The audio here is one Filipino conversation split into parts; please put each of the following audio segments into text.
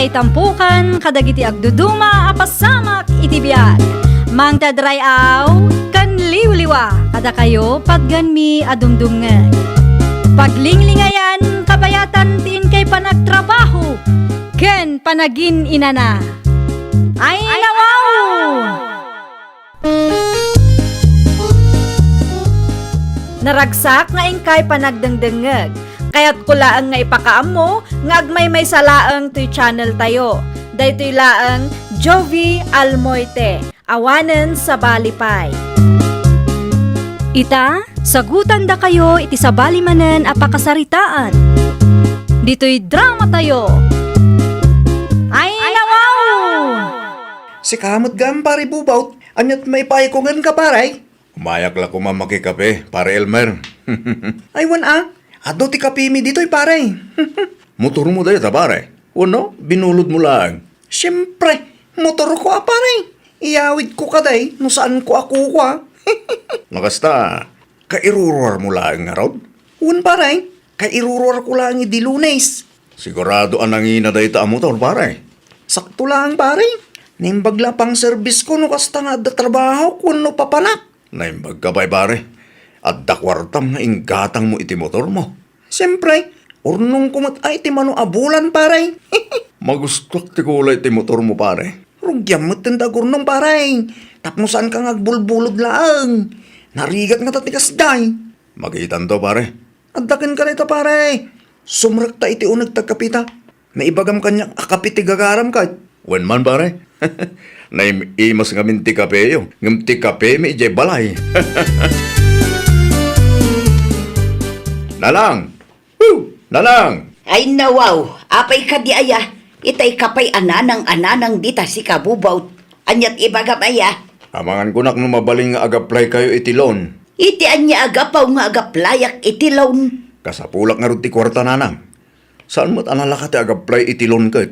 ngay tampukan kadagiti agduduma apasamak iti biag. Mang tadrayaw kan liwliwa kada kayo pagganmi adumdumngeg. Paglinglingayan kabayatan tiin kay panagtrabaho ken panagin inana. Ay nawaw! Naragsak nga ingkay panagdengdengeg. Kaya't kulaang nga ipakaam mo nga agmay salaang to'y channel tayo. Daytoy laang Jovi Almoite, awanen sa balipay. Ita, sagutan da kayo iti sabali manen apakasaritaan. Dito'y drama tayo. Ay nawaw! Si kamot gam pare bubaut, anyat may paikugan ka paray. Umayak la ko mamakikape, pare Elmer. Ay wan ado ti kapimi dito'y paray. Motor mo dayo ta pare. Uno, binulod mo lang. Siyempre, motor ko paray. Iyawid ko kaday, no saan ko ako Nakasta, kairuruar mo lang nga rod. Un paray, kairuruar ko lang di Lunes. Sigurado anangina dayo ta motor pare. Sakto lang paray. Nimbagla pang service ko no kasta nga da trabaho ko no papanak. Naimbag ka pa'y pare. At dakwartam nga inggatang mo iti motor mo. Siyempre, urnong kumat ay ti mano abulan paray. Magustok ti kulay iti motor mo pare. Rugyam mo tinda gurnong paray. Tapmusan ka ngagbulbulod laang. Narigat nga tatikas day. Magitan to pare. Addakin ka nito pare. Sumrakta iti unag tagkapita. Naibagam kanya akapiti gagaram ka. Wen man pare. Naim imas nga minti kape yo. Ngamti kape mi ije balay. Nalang! Woo! Nalang! Ay nawaw, apay ka di aya. Itay kapay ananang dita si kabubaw. Anyat ibagam aya. Amangan ko nak no mabaling nga agaplay kayo itilon. Iti anya agapaw nga agaplayak itilaw. Kasapulak nga rin ti kwarta nanang. Saan mo't analaka ti agaplay itilon ka?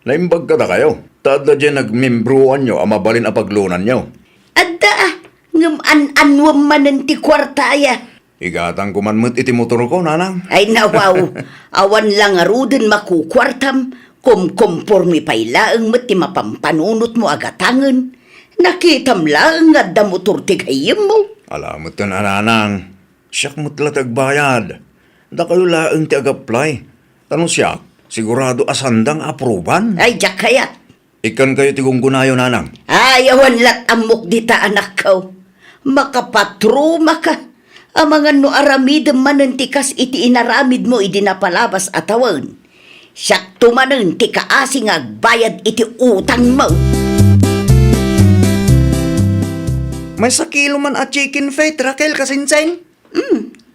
Naimbag ka na kayo. Tada dyan nagmembruan nyo ang mabalin ang paglunan nyo. Adda, ngam anwam manen ti kwarta aya. Igatang kumanmut iti motor ko, nanang. Ay nawaw, awan lang aruden makukwartam. Kumpormi pay laang met ti mapampanunot mo agatangan. Nakitam laang nga da motor ti gayem mo. Alamot ka na, nanang. Siyak mo't latagbayad. Da kayo laang ti agaplay. Tanong siya, sigurado asandang aproban. Ay jak kayat. Ikan kayo ti gunggunayo, nanang. Ay awan lat amok dita anak ko. Makapatruma ka. Amangan no aramid manentikas iti inaramid mo idi napalabas atawan. Siyak tumanen ti kaasing agbayad iti utang mo. May sakilo man at chicken fate, Raquel, kasinsen.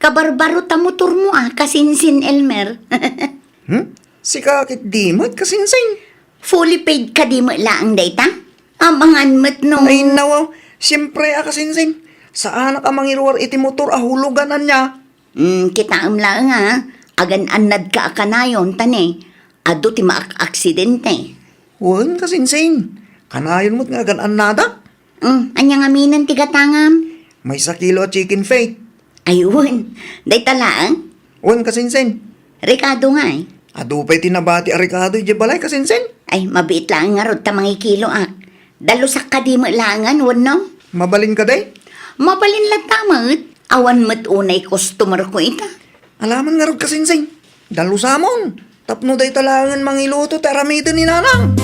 Kabarbaro ta motor mo kasinsin Elmer. Si kakit di mat kasinsen. Fully paid ka di mo laang dayta? Amangan mat no. Ay nawaw, siyempre kasinsen. Sa anak amang iruwar iti motor ahuluganan niya. Kita lang agan anad ka akanayon tane. Ado ti maak-aksidente. Wan kasinsen. Kanayon mo't nga ganan nada. Anyang aminan ti gatangam. May sakilo at chicken fate. Ayun, dayta laang. Wan kasinsen. Ricardo nga Adupay tinabati a Ricardo ije balay kasinsen. Ay, mabiit lang nga rod ta mga kilo Dalusak ka di mo langan, wan no? Mabalin ka day? Mabalin lang tamat. Awan mat unay customer ko ita. Alaman nga rod kasinsen. Dalu samon. Tapno day talangan mangiluto taramidin ni nanang.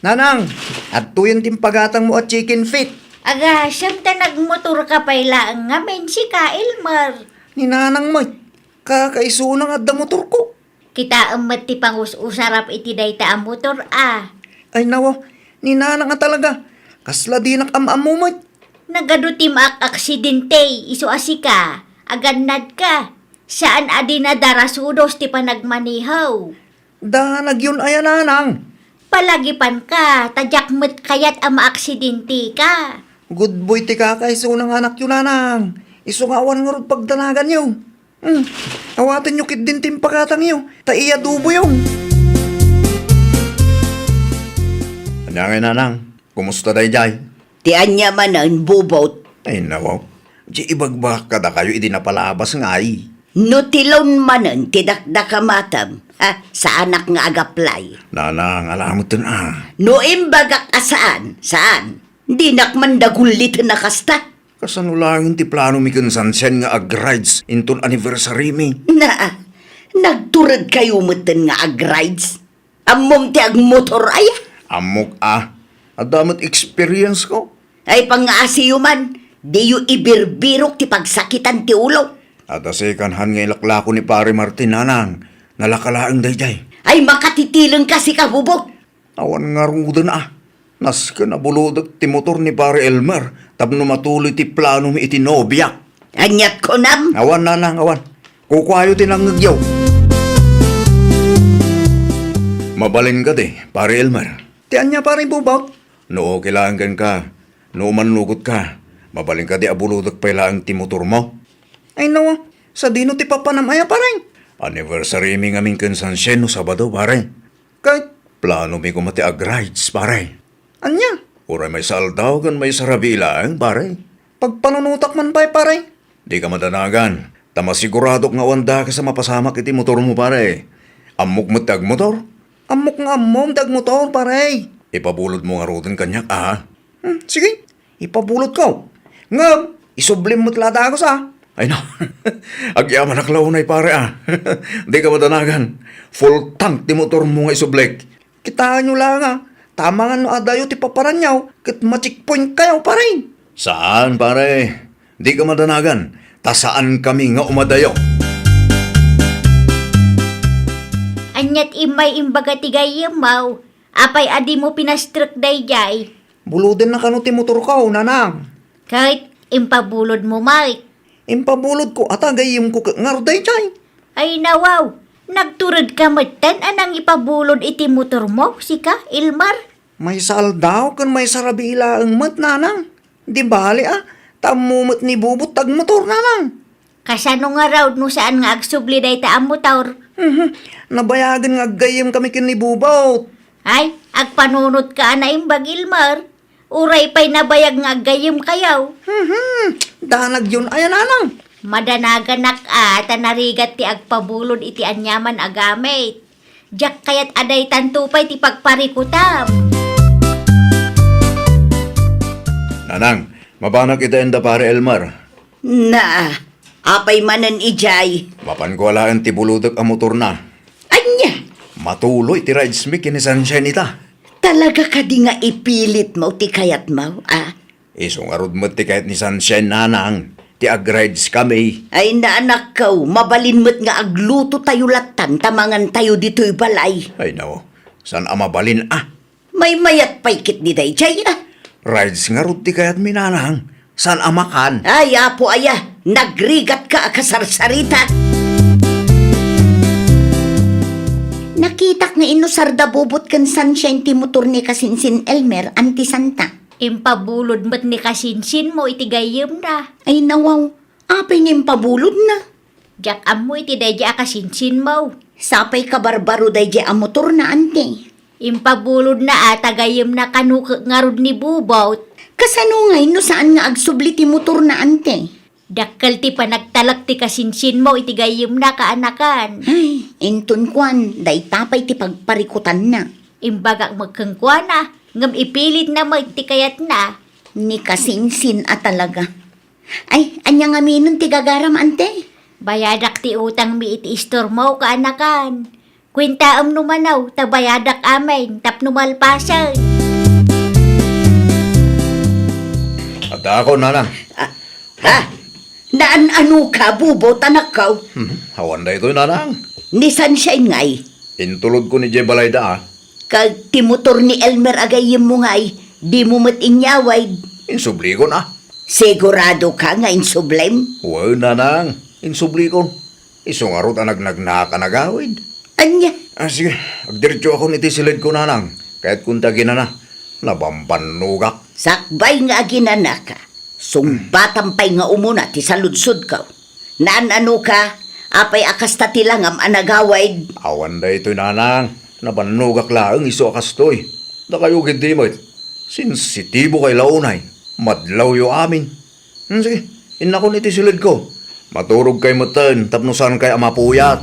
Nanang, at tuyan timpagatang mo at chicken feet. Aga, siyam ta nagmotor ka pa'y laang nga men si ka, Elmer. Ni nanang mo, kakaisunang at da motor ko. Kita amat ti pangus-usarap iti dayta ang motor, Ay nawa, ni nanang nga talaga. Kasla di nakam-am mo mo. Nagado ti maak-aksidente, iso asika. Agannad ka. Saan adi na darasudos ti panagmanihaw. Dahanag yun ay nanang. Palagipan ka, tadyak met kayat ang maaksidente ka. Good boy ti kakaisunang anak yun nanang. Isungawan nga rod pagdanagan yun. Awatin nyo kit din timpagatang yun. Taiya dubo yun. Anyangay, nanang. Kumusta day jay? Ti anya man ang bubot. Ay nawaw. Di ibagbak ka da kayo idi napalabas nga ay. Nutilon manen tidakdaka matam, sa anak nga agaplay. Nanang, alamot dun No imbagak asaan, saan? Di nakmandagulit na kasta. Kasanulangin ti plano mi kun sansen nga ag-rides inton anniversary mi. Nagturad kayo mutin nga ag-rides. Amom ti ag-motor ay. Amok Adamot experience ko. Ay pang-aasiyo man, di yu ibirbirok ti pagsakitan ti ulo. At asikanhan nga ilaklako ni pare Martin, nanang. Nalakalaang dayjay. Ay makatitilang kasi kabubok. Awan nga rudan Nas ka nabulodot ti motor ni pare Elmer. Tapno matuloy ti plano mi iti nobya. Anyat ko nam. Awan, nanang, awan. Kukwayo tinangagyaw. Mabalin ka di, pare Elmer. Tiyan niya paring bubaw. Noo kailangan ka. Noo manugot ka. Mabalin ka di abulodot pa ilang ti motor mo. Ay no, sa dino ti papanamaya paring. Anniversary mi ngaming kansansyen no Sabado, pare. Kahit, Plano mi kumati ag-rides, pare. anya, Uray may saldaw kan may sarabi ilang, pare. pagpanunutak man pa'y paring. Di ka madanagan. Tama sigurado nga wanda ka sa mapasamak iti motor mo, pare. Amok mo tag motor. Amok nga amom dag motor paray. Ipabulod mo nga rutin kanyak, Sige, ipabulot ko. Ngam, isublim mo't lada ako sa. Ay no, agyaman naklaunay, pare, Di ka madanagan. Full tank ti motor mo nga isublek. Kitaan nyo lang tama nga no adayo ti paparanyaw, kat ma-checkpoint kayo paray. Saan, pare? Di ka madanagan. Ta saan kami nga umadayo? Anyat imay imbaga tigayem mau. Apay adi mo pinastruk dayjay. Buludin na kano ti motor ko, nanang. Kahit impabulod mo, Mike. Impabulod ko at agayim ko ngaruday chay. Ay nawaw, nagturod ka matan anang ipabulod iti motor mo, sika, Ilmar? May saldaw kan may sarabila ang mat, nanang. Di bali tamumot ni bubot tag motor, nanang. Kasano nga raw no saan nga agsubli day ta ang motor? Nabayagan nga agayim kami kinibubot. Ay, agpanunot ka na imbag, Ilmar. Uray pa'y nabayag nga gayem kayaw. Danag yun, ayan, nanang. Madanaganak tanarigat ti agpabulod iti anyaman agamit. Diyak kayat aday tantupay ti pagparikutam. Nanang, mabanak kita enda, pare Elmer. Apay manan ijay. Mapan ko alaan ti buludok ang motor na. Anya, Matuloy ti rides mi kinisansyan ita. talaga ka di nga ipilit mo ti kayat mo, Isong arod mo ti kahit ni Sunshine, nanang. Ti ag-rides kami. Ay naanak kaw, mabalin mo't nga agluto tayo latan, tamangan tayo dito'y balay. Ay no, saan amabalin May mayat paikit ni Dayjay, Rides nga rod ti kahit mi, nanang. Saan amakan? Ay, apo aya, nagrigat ka akasarsarita. Nakitak nga inusar da bubot kan sunshine ti motor ni Kasinsin Elmer anti Santa. Impabulod mo't ni kasinsin mo iti gayem na. Ay nawaw, apay nga impabulod na. Diyak amo iti dayja kasinsin mo. Sapay ka barbaro dayjay ang motor na ante. Impabulod na gayem na kanukak nga rod ni Bubot. Kasano ngay no saan nga agsubli ti motor na ante? Dakkel ti panagtalak ti kasinsin mo iti gayem na kaanakan. Ay, inton kwan, day tapay ti pagparikutan na. Imbagak magkangkwa na, ngam ipilit na ti kayat na. Ni Kasinsin talaga. Ay, anya nga minon ti gagaram ante? Bayadak ti utang mi iti istor mo kaanakan. Kwintaam numanaw, tabayadak amin, tapno malpasan. At ako, nanang. Naan ano ka, bubot anak ka? Hawan da ito, nanang. Ni Sunshine ngay. Intulod ko ni Jebalayda, Kag ti motor ni Elmer agayim mo ngay, di mo matinyaway. Insubli ko na. Sigurado ka nga insublime? Wow, nanang. Insubli ko. Isong arot ang nagnakanagawid. Anya? Sige, agdiretso ako niti silid ko, nanang. Kahit kung tagina na, nabampanugak. Sakbay nga ginana ka. Sumbatan pa'y nga umuna ti saludsod ka. Naan ano ka, apay akas tatilang am anagawaid. Awan da ito'y, nanang. Nabanugak laang iso akastoy. Da kayo gindi mo. Sensitibo kay launay. Madlaw yo amin. Sige, inako niti silid ko. Maturog kay meten, tapnusan kay amapuyat.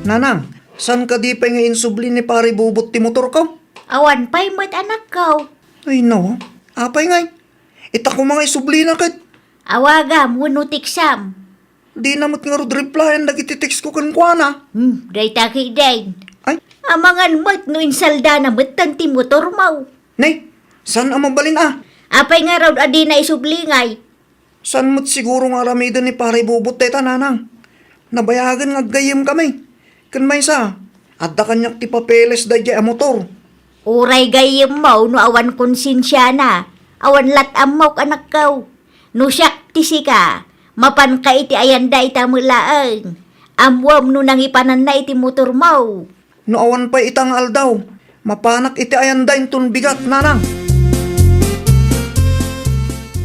Nanang, san ka di pa nga insubli ni pare bubot ti motor ko? Awan pa'y mo't anak ko. Ay no, apay ngay. Ita ko mga isubli na kat. Awagam, wano tiksam. Di namot nga rod replyan dagiti text ko kan kwa na. Day taki day. Ay, Amangan mo't no insalda na mo't ti motor mo. nay, san ang mabalin ah? Apay nga raw adi na isublingay. San mo't siguro nga ramidan ni pare bubot tayo nanang? Nabayagan nga gayem kami. Kan may sa, adda kanyak ti papeles da jay a motor. Uray gayem mo no awan konsensya na. Awan latam mo anak ko. No siyak ti sika. Mapan ka iti ayanda itamulaang. Amwam no nangipanan na iti motor mo. No awan pa itang aldaw. Mapanak iti ayanda intun bigat nanang.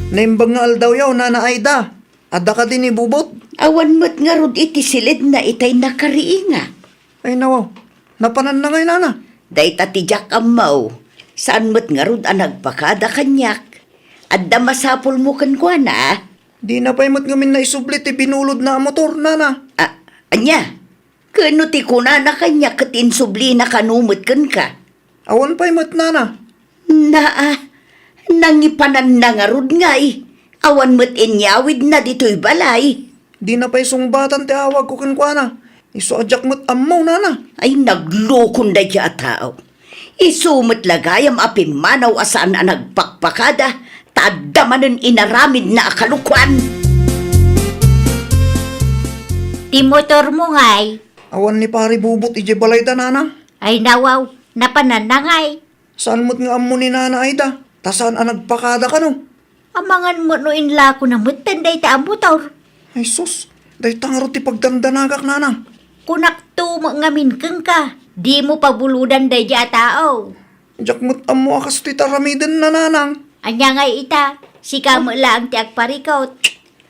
Naimbag nga aldaw yaw nana Aida. Adda ka din ni bubot. Awan mo't nga rod iti silid na itay nakariinga. Ay nawaw, napanan na ngay nana. Day tatijak amaw. Saan mo't nga rod ang nagpakada kanyak. Adda masapol mo kan kwa na. Di na pa'y matngamin na isublit ti binulod na motor nana. Anya, kano ti kuna na kanya katin subli na kanumot kan ka. Awan pa'y mat nana. Nangipanan na nga rod nga eh. Awan mo't inyawid na dito'y balay. Di na pa'y sungbatan ti awag ko kan kwa na. Iso adyak mat amaw nana. Ay naglukon da dya tao. Isumot lagayam apimanaw asaan ang nagpakpakada. Tadamanan inaramid na akalukuan. Ti motor mo ngay. Awan ni pare bubot ije balay da nana. Ay nawaw, napanan na ngay. Saan mo't nga amo ni nana Aida? Ta saan ang nagpakada ka no? Amangan mo no inla ko na mutanday ta ang motor. Ay sus, day tangaro ti pagdandanagak nana. Kunak to mo ngamin keng ka. Di mo pabuludan day dya tao. Adyak mat amo akas ti taramidan na nanang. Anya ngay ita, sika mo lang ti agparikot.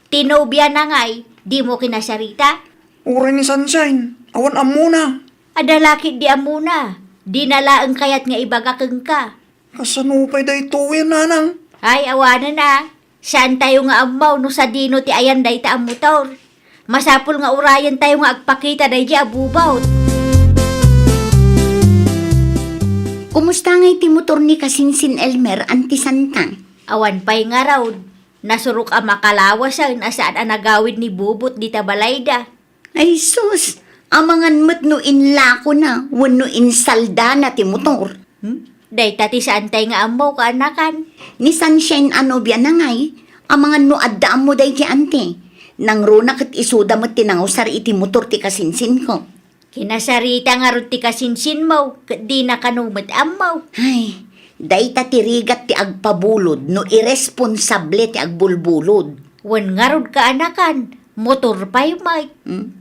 Tinobya na ngay, di mo kinasarita. Uray ni Sunshine, awan amo na. Adalakit di amuna, di nalaang kayat nga ibaga keng ka. Kasanupay day tuwin nanang. Ay, awanan na. Saan tayo nga amaw no sa dino ti ayan day ta ang motor. Masapul nga urayan tayo nga agpakita day di abubawt. Kumusta ngay ti motor ni Kasinsin Elmer anti Santang? Awan pa'y nga raw. Nasurok ang makalawasan asaan ang nagawid ni Bubot di tabalayda. Ay sus, amangan mo't no inlako na, wano insalda na ti motor. Day tati saan tayo nga amaw kaanakan. Ni Sunshine ano biya na ngay, amangan no addaan mo day ki ante. Nang runa kat isuda mo't tinangusar iti motor ti Kasinsin ko. Kinasarita nga ron ti kasinsin mo, di na kanumat amaw. Ay, day tatirigat ti agpabulod no irresponsable ti agbulbulod. Wan nga ron kaanakan, motor pa'y may.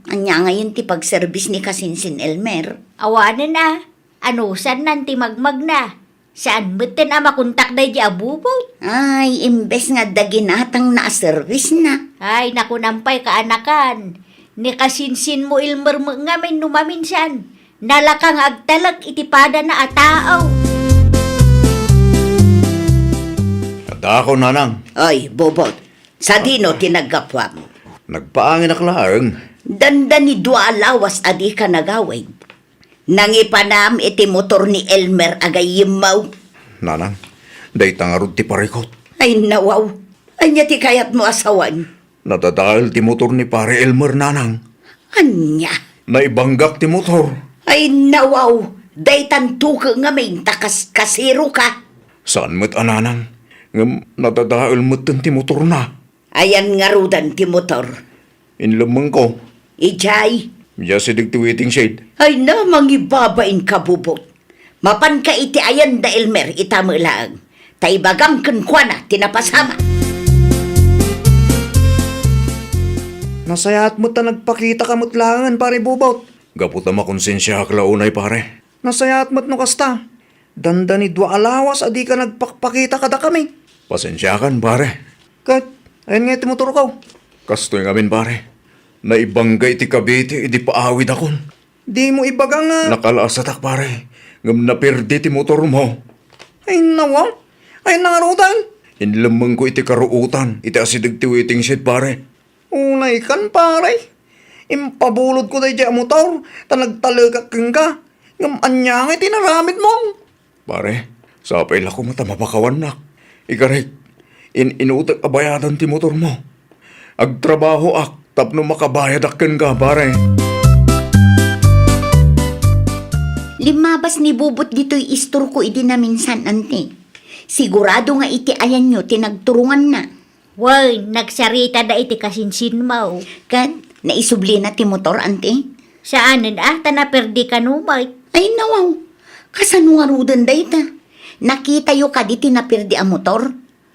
Anya ngayon ti pagservice ni Kasinsin Elmer. Awanan na, anusan nanti magmag na. Saan mutin ang makontak day di abubot? Ay, imbes nga daginatang na service na. Ay, nakunampay kaanakan. Ni kasinsin mo ilmer mo ngamin numaminsan. Nalakang agtalag itipada na atao. Ada ako nanang, Ay, bobot. Sa dino tinagapwam. nagpaangin aklaang. Danda ni dua lawas adi ka nagawid. Nangipanam iti motor ni Elmer agayimaw. Nanang, day tangarod ti parikot. Ay nawaw. Anya ti kayat mo asawan. Nadadahil ti motor ni pare Elmer nanang. Anya. Naibanggak ti motor. Ay nawaw. Day tantuka nga may takas kasiro ka. Saan mo't ananang? Ngam nadadahil mo't ti motor na. Ayan nga rudan ti motor. Inlamang ko. Ijay. Diya si ti waiting shade. Ay namang ibabain ka bubot. Mapan ka iti ayan da Elmer itamulaan. Taibagam kun kwa na tinapasama. Nasayat mo ta nagpakita ka mo't langan pare bubot. Gaputa makonsensya haklaunay pare. Nasayat mo't no kasta. Danda ni dua alawas adi ka nagpakpakita kada kami. Pasensyakan pare. Kat, ayun nga iti motor ko. Kastoy ngamin pare. Naibanggay ti kabiti, idi paawid akon. Di mo ibaga nga. Nakalasatak pare. Ngam napirdi ti motor mo. Ay nawaw. Ay nangarutan. Inlamang ko iti karuutan, iti asidag ti waiting shed pare. Unay kan pare. Impabulod ko day dyan motor. Tanagtalagak ka. Ngam anya nga tinaramid mo. Pare, sapay la ko mata mapakawan nak. Ikarek, inutak abayadan ti motor mo. Agtrabaho ak, tapno makabayad akin ka pare. Limabas ni bubot dito'y istor ko idi na minsan, ante. Sigurado nga iti ayan nyo, tinagturungan na. Way, nagsarita da iti kasinsin mo. Kad, naisubli na ti motor, ante. Saanan tanaperdi ka numay. Ay, nawaw. Kasanuarudan day ta. Nakita yo ka di tinapirdi ang motor.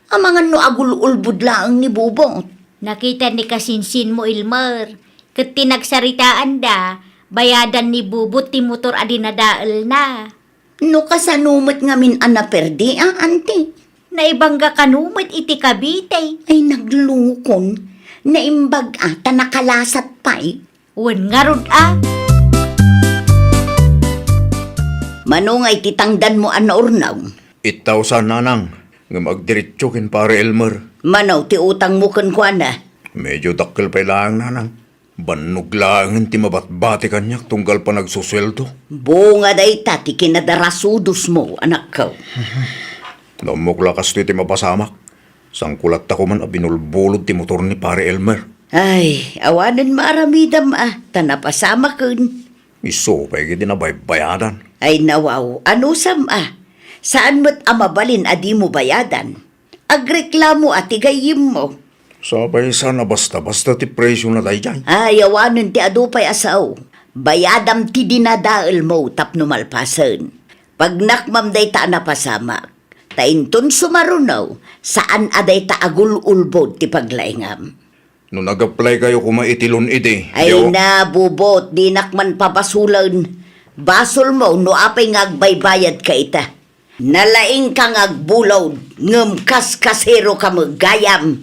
Ang mga no agul-ulbud laang ni bubot. Nakita ni kasinsin mo, Ilmer. Kat tinagsaritaan da, bayadan ni bubot ti motor adinadaal na. No kasanumat nga min anaperdi, ante. Naibangga kanumit iti Cavite. Ay, naglukon. Naimbag ata nakalasat pa eh. Wan nga rod Manungay titangdan mo ornaw. Itaw sa nanang, nga magdiretso kin pare Elmer. Manaw ti utang mo kan kwa na. Medyo dakkel pa lang nanang. Banog lang ti mabatbati kanyak tunggal pa nagsusweldo. Bunga day ta ti kinadarasudos mo, anak ko. Namok lakas ti mapasamak. Sangkulat ako man abinulbulod ti motor ni pare Elmer. Ay, awanan maaramidam tanapasama kun. Iso, pwede din na bayadan. Ay nawaw, ano sam Saan mo't amabalin adi mo bayadan? Agreklamo at igayim mo. Sabay sana basta-basta ti presyo na tayo dyan. Ay, awanan ti adupay asaw. Bayadam ti dinadaal mo tapno malpasan. Pag nakmam day ta napasamak, tainton sumarunaw, saan aday ta agul-ulbod ti paglaingam. Nung nag-apply kayo kumaitilon ide. Ay na, bubot, di nakman papasulan. Basol mo, no apay ngagbaybayad ka ita. Nalaing kang agbulaw, ngem kas-kasero ka magayam.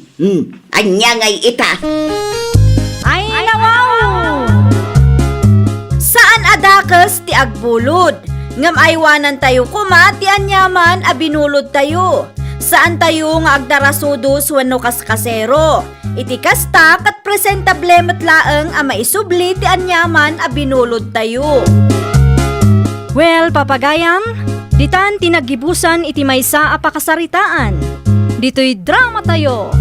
Anya ngay ita. Ay, nawaw! Saan adakas ti agbulod? Ngam aywanan tayo kuma ti anyaman abinulod tayo. Saan tayo nga agdarasudos wano kaskasero? Iti kasta kat presentable matlaeng a maisubli ti anyaman abinulod tayo. Well, papagayam, ditan tinagibusan iti maysa a pakasaritaan. Dito'y drama tayo.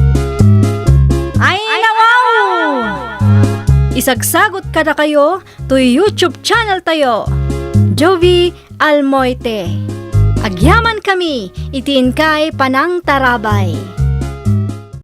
Ay, nawaw! Isagsagot kada kayo to YouTube channel tayo. Jovi Almoite. Agyaman kami, itiin kay Panang Tarabay.